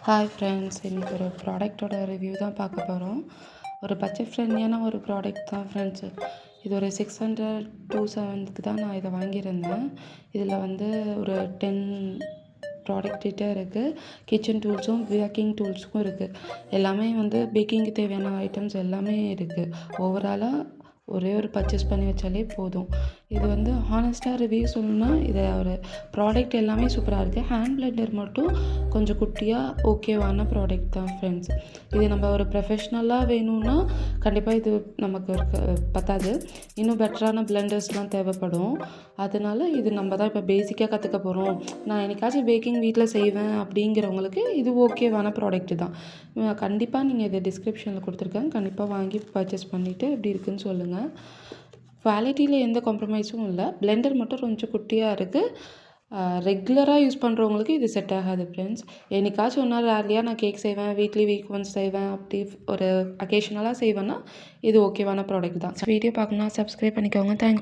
Hi friends, இன்றைக்கி ஒரு ப்ராடக்ட்டோட review தான் பார்க்க போகிறோம். ஒரு பட்ஜெட் ஃப்ரெண்ட்லியான ஒரு ப்ராடக்ட் தான் ஃப்ரெண்ட்ஸ். இது ஒரு 600-700 தான் நான் இதை வாங்கியிருந்தேன். இதில் வந்து ஒரு 10 ப்ராடக்ட் கிட்ட இருக்குது. கிச்சன் டூல்ஸும் பேக்கிங் டூல்ஸும் இருக்குது. எல்லாமே வந்து பேக்கிங்க்கு தேவையான ஐட்டம்ஸ் எல்லாமே இருக்குது. ஓவராலாக ஒரே ஒரு பர்ச்சேஸ் பண்ணி வச்சாலே போதும். இது வந்து ஹானஸ்ட்டாக ரிவ்யூ சொல்லணும்னா இதை ஒரு ப்ராடக்ட் எல்லாமே சூப்பராக இருக்குது. ஹேண்ட் பிளெண்டர் மட்டும் கொஞ்சம் குட்டியாக ஓகேவான ப்ராடக்ட் தான் ஃப்ரெண்ட்ஸ். இது நம்ம ஒரு ப்ரொஃபஷ்னலாக வேணும்னா கண்டிப்பாக இது நமக்கு பத்தாது. இன்னும் பெட்டரான பிளெண்டர்ஸ்லாம் தேவைப்படும். அதனால இது நம்ம தான் இப்போ பேசிக்காக கற்றுக்க போகிறோம், நான் என்னைக்காச்சும் பேக்கிங் வீட்டில் செய்வேன் அப்படிங்கிறவங்களுக்கு இது ஓகேவான ப்ராடக்ட்டு தான். கண்டிப்பாக நீங்கள் இதை டிஸ்கிரிப்ஷனில் கொடுத்துருக்கேன். கண்டிப்பாக வாங்கி பர்ச்சேஸ் பண்ணிவிட்டு எப்படி இருக்குதுன்னு சொல்லுங்கள். குவாலிட்டியில் எந்த காம்ப்ரமைஸும் இல்லை. பிளெண்டர் மட்டும் கொஞ்சம் குட்டியாக இருக்குது. ரெகுலராக யூஸ் பண்ணுறவங்களுக்கு இது செட் ஆகாது ஃப்ரெண்ட்ஸ். என்னைக்காச்சும் ஒரு நாள் ரேர்லியாக நான் கேக் செய்வேன், வீக் ஒன்ஸ் செய்வேன், அப்படி ஒரு அக்கேஷனலாக செய்வேன்னா இது ஓகேவான ப்ராடக்ட் தான். வீடியோ பார்க்கணுன்னா சப்ஸ்கிரைப் பண்ணிக்கோங்க. தேங்க்யூ.